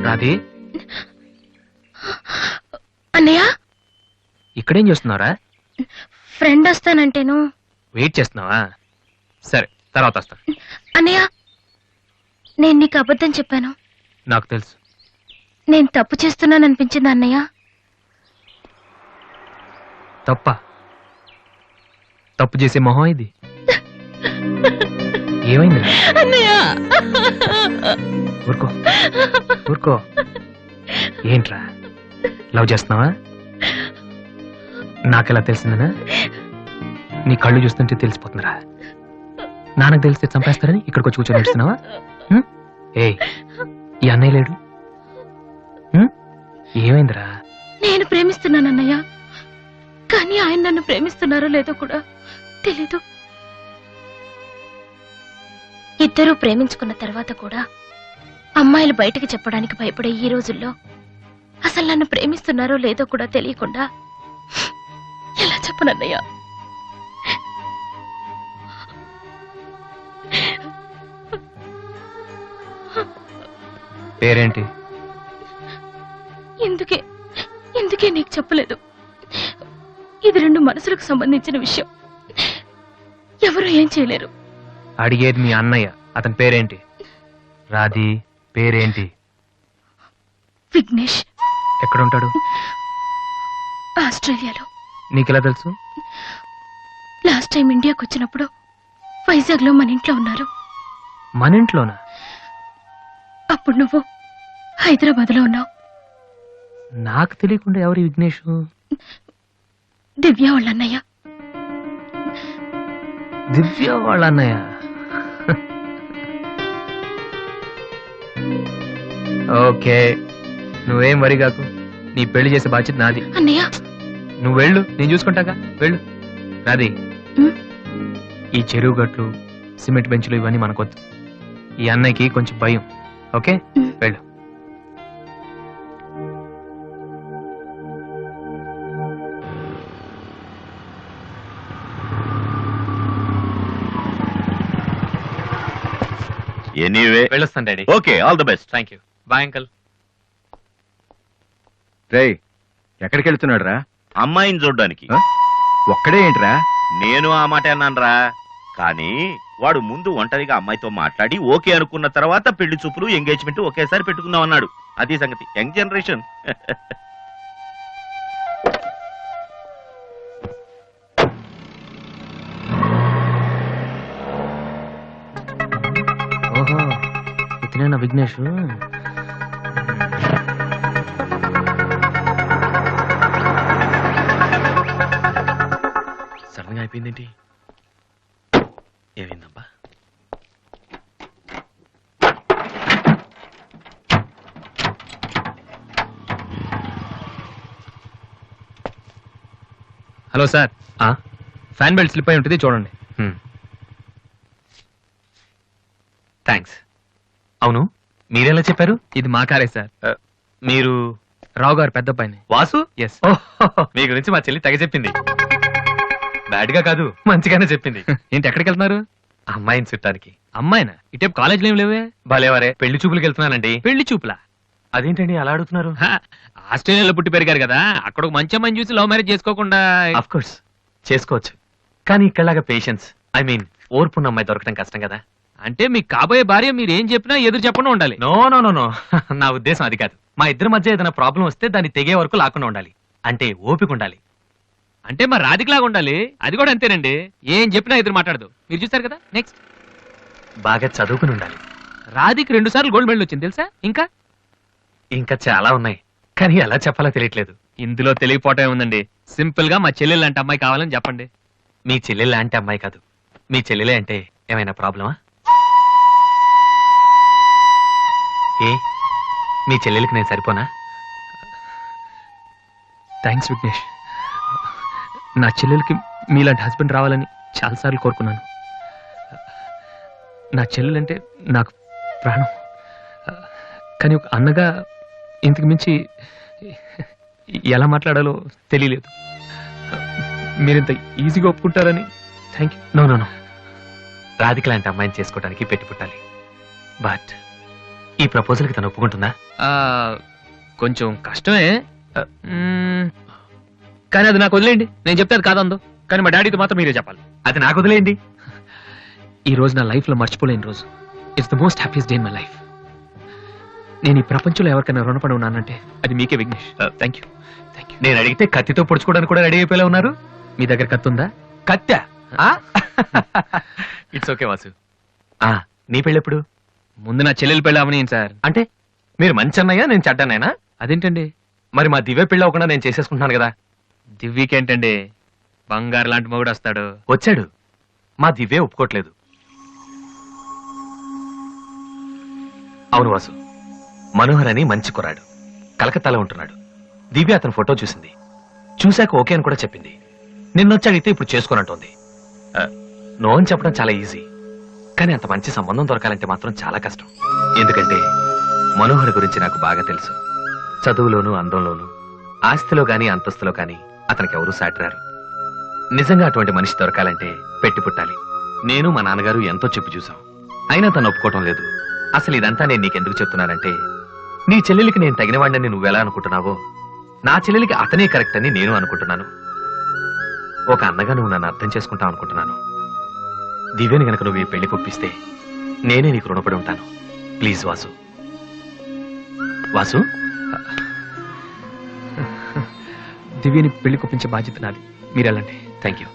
Speaker 3: Radhi,
Speaker 4: అన్నయ్య,
Speaker 3: ఇక్కడేం చేస్తున్నారా?
Speaker 4: ఫ్రెండ్ వస్తానంటేను.
Speaker 3: వెయిట్ చేస్తున్నావా? సరే, తర్వాత వస్తా.
Speaker 4: అన్నయ్య, నేను నీకు అబద్ధం చెప్పాను.
Speaker 3: నాకు తెలుసు.
Speaker 4: నేను తప్పు చేస్తున్నాను అనిపించింది అన్నయ్య.
Speaker 3: తప్పు చేసే మొహం ఇది. ఏమైంది? ఊరుకో ఊరుకో. ఏంట్రా, లవ్ చేస్తున్నావా? నాకెలా తెలిసిందనా? నీ కళ్ళు చూస్తుంటే తెలిసిపోతుందిరా. నాన్నకు తెలిస్తే చంపేస్తారని ఇక్కడికి వచ్చి కూర్చొని నడుస్తున్నావా? ఏ, ఈ అన్నయ్య లేడు? ఏమైందిరా?
Speaker 4: నేను ప్రేమిస్తున్నాను అన్నయ్య, కానీ ఆయన నన్ను ప్రేమిస్తున్నారో లేదో కూడా తెలీదు. ఇద్దరూ ప్రేమించుకున్న తర్వాత కూడా అమ్మాయిలు బయటకు చెప్పడానికి భయపడే ఈ రోజుల్లో అసలు నన్ను ప్రేమిస్తున్నారో లేదో కూడా తెలియకుండా ఎలా చెప్పనన్నయ్య?
Speaker 3: పేరేంటి?
Speaker 4: ఎందుకే నీకు చెప్పలేదు. ఇది 2 మనసులకు సంబంధించిన విషయం. ఎవరు ఏం చేయలేరు.
Speaker 3: అడిగేది మీ అన్నయ్య. అతని పేరేంటి? రాధి పేరేంటి?
Speaker 4: విఘ్నేష్.
Speaker 3: ఎక్కడుంటాడు?
Speaker 4: ఆస్ట్రేలియాలో.
Speaker 3: నీకెలా తెలుసు?
Speaker 4: లాస్ట్ టైం ఇండియాకి వచ్చినప్పుడు వైజాగ్ లో మన ఇంట్లో ఉన్నారు.
Speaker 3: మన ఇంట్లోనా?
Speaker 4: అప్పుడు నువ్వు హైదరాబాద్ లో ఉన్నావు.
Speaker 3: నాకు తెలియకుండా ఎవరి విఘ్నేష్?
Speaker 4: దివ్య వాళ్ళ అన్నయ్య.
Speaker 3: దివ్య వాళ్ళ అన్నయ్య. ఓకే, నువ్వేం వరి కాకు. నీ పెళ్లి చేసే బాధ్యత నాది.
Speaker 4: అన్నయ్య,
Speaker 3: నువ్వు వెళ్ళు, నేను చూసుకుంటాగా. వెళ్ళు. రాధి, ఈ చెరువు గట్లు, సిమెంట్ బెంచ్లు ఇవన్నీ మనకొద్దు. ఈ అన్నయ్యకి కొంచెం భయం. ఓకే, వెళ్ళు.
Speaker 11: ఎనీవే
Speaker 3: వెళ్ళొస్తాను daddy.
Speaker 11: Okay, all the best.
Speaker 3: Thank you. Bye uncle.
Speaker 2: రేయ్ ఎక్కడికి వెళ్తున్నాడు రా?
Speaker 11: అమ్మాయిని చూడ్డానికి.
Speaker 2: ఒక్కడే ఏంట్రా?
Speaker 11: నేను ఆ మాట అన్నానురా, కానీ వాడు ముందు ఒంటరిగా అమ్మాయితో మాట్లాడి ఓకే అనుకున్న తర్వాత పెళ్లి చూపులు ఎంగేజ్మెంట్ ఒకేసారి పెట్టుకుందాం అన్నాడు. అది సంగతి. Young generation.
Speaker 3: ఓహో, ఇతనేనా విఘ్నేష్?
Speaker 9: సడన్ గా అయిపోయిందేంటి? ఏమైందబ్బా?
Speaker 3: Hello sir, fan belt slip అయి ఉంటుంది, చూడండి.
Speaker 9: థ్యాంక్స్. అవును, మీరెలా చెప్పారు?
Speaker 3: ఇది మా కారే సార్.
Speaker 9: మీరు
Speaker 3: రావు గారు పెద్ద పైన.
Speaker 9: వాసు?
Speaker 3: ఎస్.
Speaker 9: మీ గురించి మా చెల్లి తెగ చెప్పింది. బ్యాడ్ గా కాదు, మంచిగానే చెప్పింది.
Speaker 3: ఏంటి ఎక్కడికి వెళ్తున్నారు?
Speaker 9: అమ్మాయిని చుట్టానికి.
Speaker 3: అమ్మాయినా? ఇటేపు కాలేజీలో ఏం లేవే?
Speaker 9: భలేవారే, పెళ్లి చూపులకు వెళ్తున్నానండి.
Speaker 3: పెళ్లి చూపులా?
Speaker 9: అదేంటండి అలా అడుగుతున్నారు?
Speaker 3: ఆస్ట్రేలియాలో పుట్టి పెరిగారు కదా, అక్కడ ఒక మంచి అమ్మాయిని చూసి లవ్ మ్యారేజ్ చేసుకోకుండా?
Speaker 9: అఫ్ కోర్స్ చేసుకోవచ్చు, కానీ ఇక్కడలాగా పేషెన్స్, ఐ మీన్ ఓర్పున్న అమ్మాయి దొరకడం కష్టం కదా.
Speaker 3: అంటే మీకు కాబోయే భార్య మీరు ఏం చెప్పినా ఎదురు చెప్పకుండా ఉండాలి?
Speaker 9: నో నో నో నో, నా ఉద్దేశం అది కాదు. మా ఇద్దరి మధ్య ఏదైనా ప్రాబ్లం వస్తే దాన్ని తెగే వరకు లాకుండా ఉండాలి. అంటే ఓపిక ఉండాలి.
Speaker 3: అంటే మరి రాధికలాగా ఉండాలి. అది కూడా అంతేనండి, ఏం చెప్పినా ఎదురు మాట్లాడదు. మీరు చూసారు కదా. నెక్స్ట్,
Speaker 9: బాగా చదువుకుని ఉండాలి.
Speaker 3: రాధికి 2 సార్లు గోల్డ్ మెడల్ వచ్చింది తెలుసా?
Speaker 9: ఇంకా చాలా ఉన్నాయి, కానీ ఎలా చెప్పాలో తెలియట్లేదు.
Speaker 3: ఇందులో తెలియపోవటం ఉందండి. సింపుల్ గా మా చెల్లెలు లాంటి అమ్మాయి కావాలని చెప్పండి.
Speaker 9: మీ చెల్లెలు లాంటి అమ్మాయి కాదు, మీ చెల్లెలే అంటే ఏమైనా ప్రాబ్లమా? ఏ మీ చెల్లెలకి నేను సరిపోనా?
Speaker 3: థ్యాంక్స్ విఘ్నేష్. నా చెల్లెలకి మీలాంటి హస్బెండ్ రావాలని చాలాసార్లు కోరుకున్నాను. నా చెల్లెలంటే నాకు ప్రాణం. కానీ ఒక అన్నగా ఇంతకు మించి ఎలా మాట్లాడాలో తెలియలేదు. మీరింత ఈజీగా ఒప్పుకుంటారని thank you.
Speaker 9: No no no, Radhika లాంటి అమ్మాయిని చేసుకోవడానికి పెట్టి పుట్టాలి. బట్ ఈ ప్రపోజల్కి తను ఒప్పుకుంటుందా?
Speaker 3: కొంచెం కష్టమే, కానీ అది నాకు వదిలేయండి. నేను చెప్తే అది కాదందో, కానీ మా డాడీతో మాత్రం మీరే చెప్పాలి.
Speaker 9: అది నాకు వదిలేయండి.
Speaker 3: ఈ రోజు నా లైఫ్లో మర్చిపోలేని రోజు. It's the most happiest day in my life. నేను ఈ ప్రపంచంలో ఎవరికైనా రుణపడి ఉన్నానంటే అది మీకే విఘ్నేష్. Thank you.
Speaker 9: నేను అడిగితే కత్తితో పొడుచుకోవడానికి కూడా రెడీ అయిపోయేలా ఉన్నారు.
Speaker 3: మీ దగ్గర కత్తి ఉందా?
Speaker 9: కత్తా? It's okay Vasu. నీ పెళ్ళెప్పుడు?
Speaker 3: ముందు నా చెల్లెలు పెళ్ళి అవనీయండి సార్.
Speaker 9: అంటే మీరు మంచి అన్నయ్యా, నేను చెడ్డన్నయ్యనా?
Speaker 3: అదేంటండి?
Speaker 9: మరి మా దివ్య పెళ్ళి అవ్వకుండా నేను చేసేసుకుంటున్నాను కదా.
Speaker 3: దివ్యకేంటండి, బంగారు లాంటి మొగుడు వస్తాడు.
Speaker 9: వచ్చాడు, మా దివ్య ఒప్పుకోట్లేదు. అవును వాసు, మనోహర్ అని మంచి కుర్రాడు, కలకత్తాలో ఉంటున్నాడు. దివ్య అతని ఫోటో చూసింది, చూశాక ఓకే అని కూడా చెప్పింది. నిన్నొచ్చి అడిగితే ఇప్పుడు చేసుకోనంటోంది. నో అని చెప్పడం చాలా ఈజీ, కానీ అంత మంచి సంబంధం దొరకాలంటే మాత్రం చాలా కష్టం. ఎందుకంటే మనోహర్ గురించి నాకు బాగా తెలుసు. చదువులోను, అందంలోను, ఆస్తిలో గాని అంతస్తులో గాని అతనికి ఎవరూ సాటిరారు. నిజంగా అటువంటి మనిషి దొరకాలంటే పెట్టి పుట్టాలి. నేను మా నాన్నగారు ఎంతో చెప్పి చూసాం, అయినా తను ఒప్పుకోవటం లేదు. అసలు ఇదంతా నేను నీకెందుకు చెప్తున్నానంటే, నీ చెల్లెలికి నేను తగినవాడిని నువ్వెలా అనుకుంటున్నావో, నా చెల్లెలికి అతనే కరెక్ట్ అని నేను అనుకుంటున్నాను. ఒక అన్నగా నువ్వు నన్ను అర్థం చేసుకుంటావు అనుకుంటున్నాను. దివ్యని గనక నువ్వు ఈ పెళ్లి కొప్పిస్తే నేనే నీకు రుణపడి ఉంటాను. ప్లీజ్ వాసు. వాసు,
Speaker 3: దివ్యని పెళ్లి కొప్పించే బాధ్యత నాది. మీరు వెళ్ళండి.
Speaker 9: Thank you.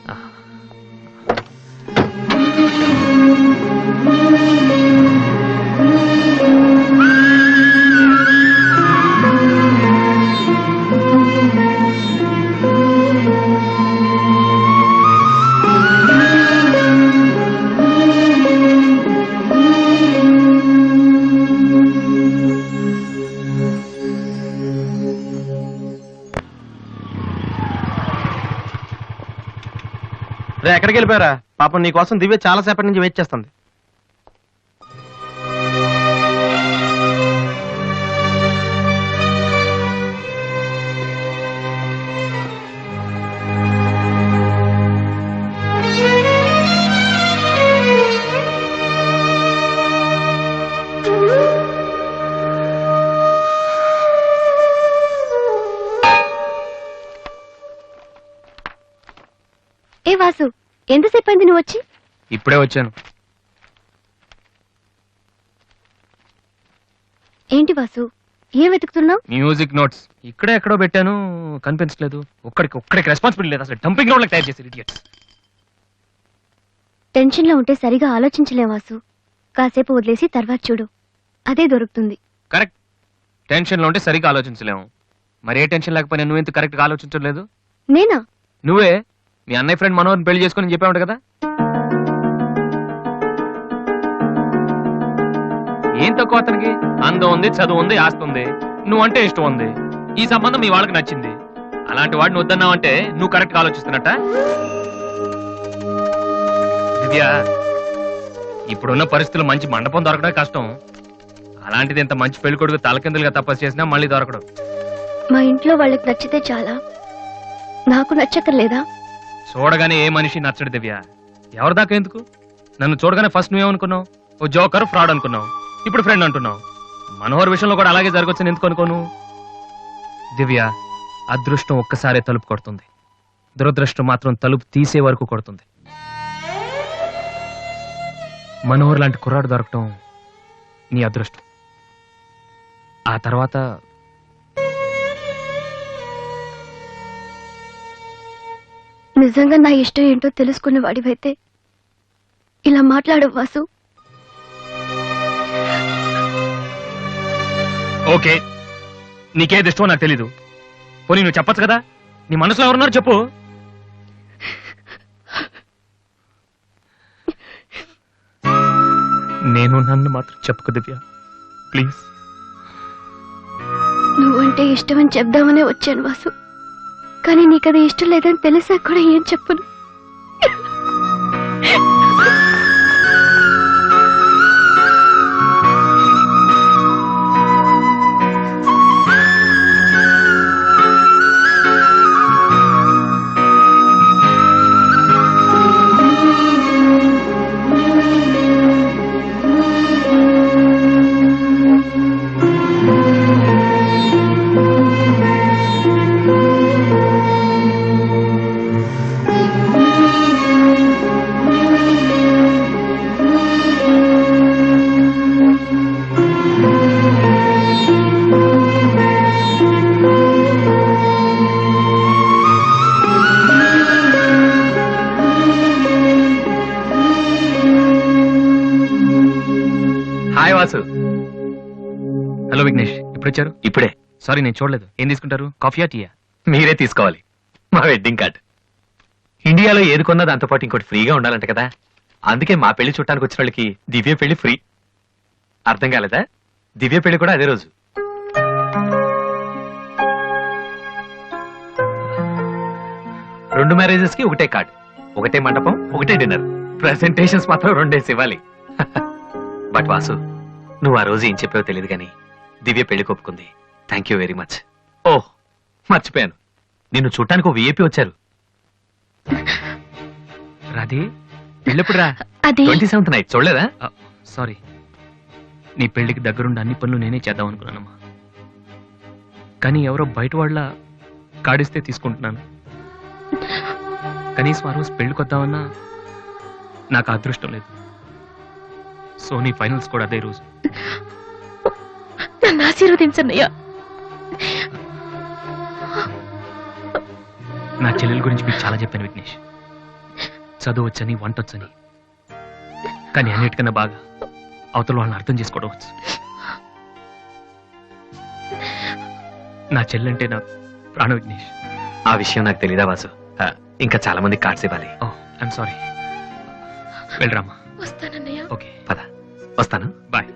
Speaker 7: ఎక్కడికి వెళ్ళిపోయారా? పాపం నీ కోసం దివ్య చాలా సేపటి నుంచి వెయిట్ చేస్తుంది.
Speaker 4: వాసు, ఎంతసేపు అయింది నువ్వు వచ్చి?
Speaker 3: ఇప్పుడే వచ్చాను.
Speaker 4: ఏంటి వాసు, ఏం వెతుకుతున్నావు?
Speaker 3: మ్యూజిక్ నోట్స్ ఇక్కడే ఎక్కడో పెట్టాను, కనిపించలేదు. ఒక్కడికి రెస్పాన్సిబిలిటీ లేదు. అసలు డంపింగ్ గ్రౌండ్ తయారు చేసి ఇడియట్స్.
Speaker 4: టెన్షన్ లో ఉంటే సరిగా ఆలోచించలే వాసు. కాసేపు వదిలేసి తర్వాత చూడు, అదే దొరుకుతుంది.
Speaker 3: కరెక్ట్. టెన్షన్ లో ఉంటే సరిగ్గా ఆలోచించలేము. మరి ఏ టెన్షన్ లేకపోయినా నువ్వెంత కరెక్ట్ గా ఆలోచించలేదు?
Speaker 4: నేనా?
Speaker 3: నువ్వే మీ అన్నయ్య ఫ్రెండ్ మనోహర్ని పెళ్లి చేసుకుని చెప్పావు కదా. ఏం తక్కువ అతనికి? అందం ఉంది, చదువు ఉంది, ఆస్తి ఉంది, నువ్వంటే ఇష్టం ఉంది. ఈ సంబంధం మీ వాళ్ళకి నచ్చింది. అలాంటి వాడిని వద్దన్నావంటే నువ్వు కరెక్ట్ గా ఆలోచిస్తున్నట్ట. దివ్య, ఇప్పుడున్న పరిస్థితులు మంచి మండపం దొరకడం కష్టం. అలాంటిది ఇంత మంచి పెళ్లి కొడుకు తలకిందులుగా తపస్సు చేసినా మళ్ళీ దొరకడం.
Speaker 4: మా ఇంట్లో వాళ్ళకి నచ్చితే చాలా, నాకు నచ్చక్కర్లేదా?
Speaker 3: చూడగానే ఏ మనిషి నచ్చడు దివ్య. ఎవరి దాకా ఎందుకు? నన్ను చూడగానే ఫస్ట్ నువ్వేమనుకున్నావు? ఓ జోకర్, ఫ్రాడ్ అనుకున్నావు. ఇప్పుడు ఫ్రెండ్ అంటున్నావు. మనోహర్ విషయంలో కూడా అలాగే జరగొచ్చని ఎందుకు అనుకోను? దివ్య, అదృష్టం ఒక్కసారే తలుపు కొడుతుంది, దురదృష్టం మాత్రం తలుపు తీసే వరకు కొడుతుంది. మనోహర్ లాంటి కుర్రాడు దొరకటం నీ అదృష్టం. ఆ తర్వాత
Speaker 4: నిజంగా నా ఇష్టం ఏంటో తెలుసుకున్న వాడివైతే ఇలా మాట్లాడవు వాసు.
Speaker 3: ఓకే, నీకేది ఇష్టమో నాకు తెలీదు. పోనీ నువ్వు చెప్పచ్చు కదా, నీ మనసులో ఎవరున్నారు చెప్పు. నేను నన్ను మాత్రం చెప్పుకో దివ్య, ప్లీజ్.
Speaker 4: నువ్వంటే ఇష్టమని చెప్దామనే వచ్చాను వాసు, కానీ నీకది ఇష్టం లేదని తెలిసా కూడా ఏం చెప్పను.
Speaker 3: హలో విఘ్నేష్, ఇప్పుడు వచ్చారు?
Speaker 12: ఇప్పుడే.
Speaker 3: సారీ, నేను చూడలేదు. ఏం తీసుకుంటారు, కాఫీయా టీయా?
Speaker 12: మీరే తీసుకోవాలి. మా వెడ్డింగ్ కార్డ్. ఇండియాలో ఏది కొన్నా దాంతో పాటు ఇంకోటి ఫ్రీగా ఉండాలంట కదా, అందుకే మా పెళ్లి చుట్టానికి వచ్చిన వాళ్ళకి దివ్య పెళ్లి ఫ్రీ. అర్థం కాలేదా? దివ్య పెళ్లి కూడా అదే రోజు. రెండు మ్యారేజెస్ కి ఒకటే కార్డ్, ఒకటే మండపం, ఒకటే డిన్నర్. ప్రెసెంటేషన్స్ మాత్రం రెండేసి ఇవ్వాలి. బట్ వాసు, నువ్వు ఆ రోజు ఏం చెప్పావో తెలియదు కానీ దివ్య పెళ్లి ఒప్పుకుంది. Thank you very much. Oh, మర్చిపోయాను, నిన్ను చూడటానికి ఒక విఐపి వచ్చారు.
Speaker 3: రాధే, పెళ్ళిప్పుడురా?
Speaker 12: 27th నైట్ చూడలేదా?
Speaker 3: సారీ, నీ పెళ్లికి దగ్గరుండి అన్ని పనులు నేనే చేద్దాం అనుకున్నానమ్మా. కానీ ఎవరో బయట వాళ్ళ కాడిస్తే తీసుకుంటున్నాను. కనీసం ఆ రోజు పెళ్లికొద్దామన్నా నాకు అదృష్టం లేదు. సో నీ ఫైనల్స్ కూడా అదే రోజు.
Speaker 4: నన్ను ఆశీర్వదించన్నయ్యా.
Speaker 3: నా చెల్లెల గురించి మీకు చాలా చెప్పాను విఘ్నేష్. చదువు వచ్చని, వంట వచ్చని, కానీ అన్నిటికన్నా బాగా అవతల వాళ్ళని అర్థం చేసుకోవడం వచ్చు. నా చెల్లెంటే నా ప్రాణ విఘ్నేష్.
Speaker 12: ఆ విషయం నాకు తెలీదా వాసు? ఇంకా చాలా మంది కార్డ్స్ ఇవ్వాలి.
Speaker 3: I'm sorry. వెళ్ళరామా.
Speaker 4: వస్తానన్నయ్య.
Speaker 3: ఓకే,
Speaker 12: పద. వస్తాను.
Speaker 3: Bye.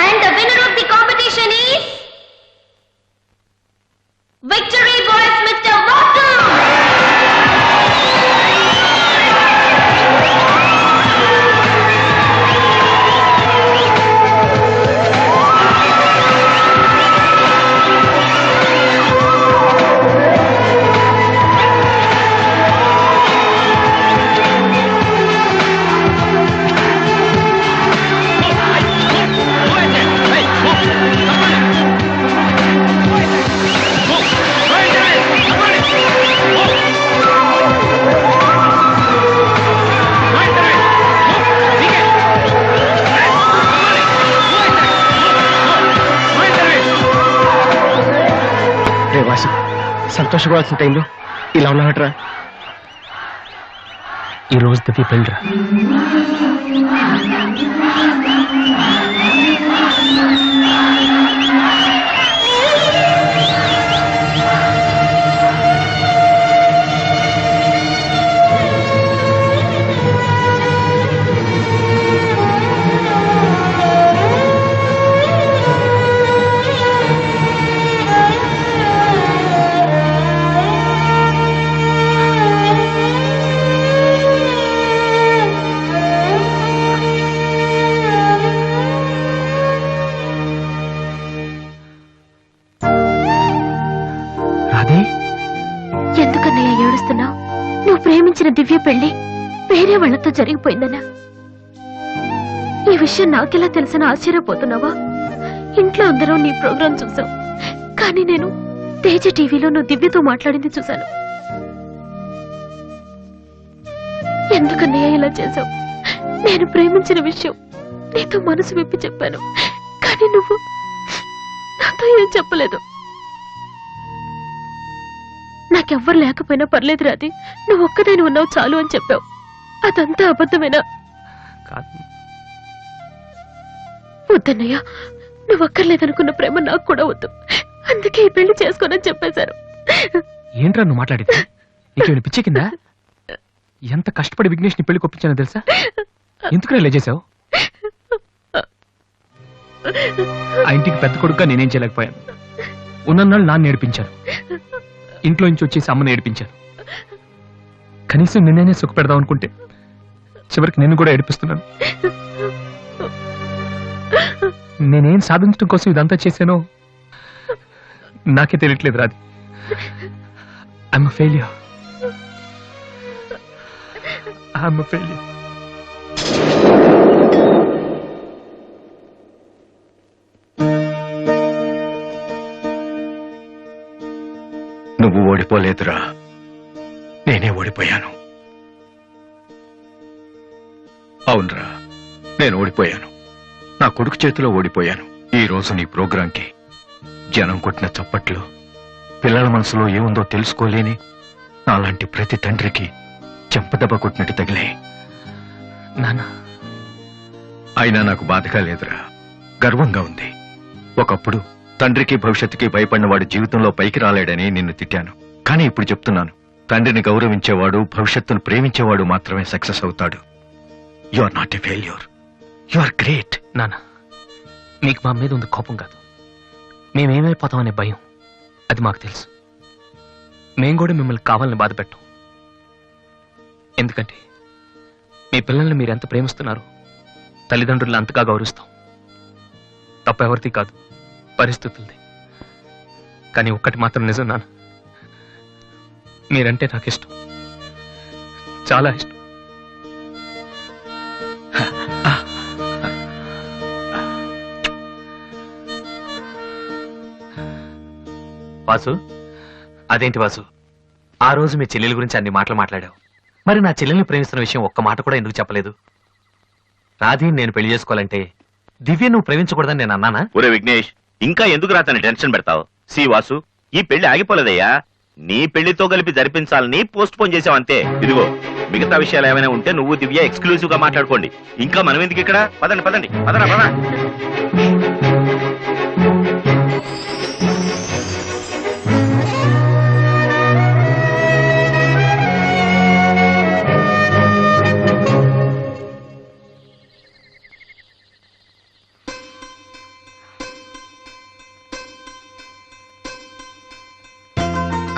Speaker 4: And the winner of the competition is Victory Boys, Mr. Vasu.
Speaker 2: సంతోషపడాల్సిన టైంలో ఇలా ఉన్నాడరా.
Speaker 3: ఈ రోజు దివ్య పెళ్ళిరా.
Speaker 4: ఎందుకన్నయ్య ఏడుస్తున్నావు? నువ్వు ప్రేమించిన దివ్య పెళ్లి వేరే వాళ్ళతో జరిగిపోయిందన్నా. ఈ విషయం నాకెలా తెలిసిన ఆశ్చర్యపోతున్నావా? ఇంట్లో అందరం నీ ప్రోగ్రాం చూసాం, కానీ నేను తేజ టీవీలో నువ్వు దివ్యతో మాట్లాడింది చూశాను. ఎందుకన్నయ్య ఇలా చేశావు? నేను ప్రేమించిన విషయం నీతో మనసు విప్పి చెప్పాను, కానీ నువ్వు నాతో ఏం చెప్పలేదు. నాకెవ్వరు లేకపోయినా పర్లేదు రాది, నువ్వు ఒక్కదాని ఉన్నావు చాలు అని చెప్పావు. అదంతా అబద్ధమేనా? వద్దన్నయ్య, నువ్వు అక్కర్లేదనుకున్న ప్రేమ నాకు కూడా వద్దు. అందుకే ఈ పెళ్లి చేసుకోనని చెప్పేశారు.
Speaker 3: ఏంట్రా నువ్వు మాట్లాడింది? నీకేమైనా పిచ్చి కిందా? ఎంత కష్టపడి విఘ్నేష్ ని పెళ్లి కొప్పించానో తెలుసా? ఎందుకు ఇలా చేసావు? ఆ ఇంటికి పెద్ద కొడుకుగా నేనేం చేయలేకపోయాను. ఉన్నన్నాళ్ళు నాన్న నేర్పించాను, ఇంట్లో నుంచి వచ్చేసి అమ్మని ఏడిపించాను. కనీసం నిన్నే సుఖ పెడదాం అనుకుంటే చివరికి నిన్ను కూడా ఏడిపిస్తున్నాను. నేనేం సాధించడం కోసం ఇదంతా చేశానో నాకే తెలియట్లేదు Radhi. I'm failure. I'm failure.
Speaker 2: నువ్వు ఓడిపోలేదురా, నేనే ఓడిపోయాను. అవునరా, నేను ఓడిపోయాను. నా కొడుకు చేతిలో ఓడిపోయాను. ఈ రోజు నీ ప్రోగ్రాంకి జనం కొట్టిన చప్పట్లు పిల్లల మనసులో ఏముందో తెలుసుకోలేని నాలాంటి ప్రతి తండ్రికి చెంపదెబ్బ కొట్టినట్టు తగిలే.
Speaker 3: నాన్న,
Speaker 2: అయినా నాకు బాధగా లేదురా, గర్వంగా ఉంది. ఒకప్పుడు తండ్రికి భవిష్యత్తుకి భయపడిన వాడు జీవితంలో పైకి రాలేడని నిన్ను తిట్టాను. కానీ ఇప్పుడు చెప్తున్నాను, తండ్రిని గౌరవించేవాడు, భవిష్యత్తును ప్రేమించేవాడు మాత్రమే సక్సెస్ అవుతాడు. You are not a failure, you are great.
Speaker 3: నాన్న, నీకు మా మీద ఉంది కోపం కాదు, మేమేమైపోతామనే భయం. అది మాకు తెలుసు. మేం కూడా మిమ్మల్ని కావాలని బాధ పెట్టం. ఎందుకంటే మీ పిల్లల్ని మీరు ఎంత ప్రేమిస్తున్నారు, తల్లిదండ్రులను అంతగా గౌరవిస్తాం. తప్ప ఎవరిది కాదు, పరిస్థితులది. కానీ ఒక్కటి మాత్రం నిజం నాన్న, మీరంటే నాకు ఇష్టం, చాలా ఇష్టం.
Speaker 12: వాసు, అదేంటి వాసు, ఆ రోజు మీ చెల్లెల గురించి అన్ని మాటలు మాట్లాడావు. మరి నా చెల్లెల్ని ప్రేమిస్తున్న విషయం ఒక్క మాట కూడా ఎందుకు చెప్పలేదు? రాధి నేను పెళ్లి చేసుకోవాలంటే దివ్య నువ్వు ప్రేమించకూడదని నేను అన్నానా?
Speaker 11: ఒరే విఘ్నేష్, ఇంకా ఎందుకు రాతని టెన్షన్ పెడతావు? సి వాసు, ఈ పెళ్లి ఆగిపోలేదయ్యా. నీ పెళ్లితో కలిపి జరిపించాలని పోస్ట్ పోన్ చేసావు అంతే. ఇదిగో మిగతా విషయాలు ఏమైనా ఉంటే నువ్వు దివ్య ఎక్స్క్లూజివ్ గా మాట్లాడుకోండి. ఇంకా మనం ఎందుకు ఇక్కడ? పదండి పదండి, పదరా పద.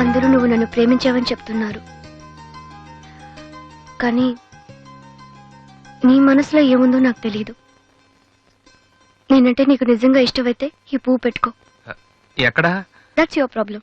Speaker 4: అందరూ నువ్వు నన్ను ప్రేమించావని చెప్తున్నారు, కానీ నీ మనసులో ఏముందో నాకు తెలియదు. నేనంటే నీకు నిజంగా ఇష్టమైతే ఈ పువ్వు పెట్టుకో.
Speaker 3: ఎక్కడా?
Speaker 4: That's your problem.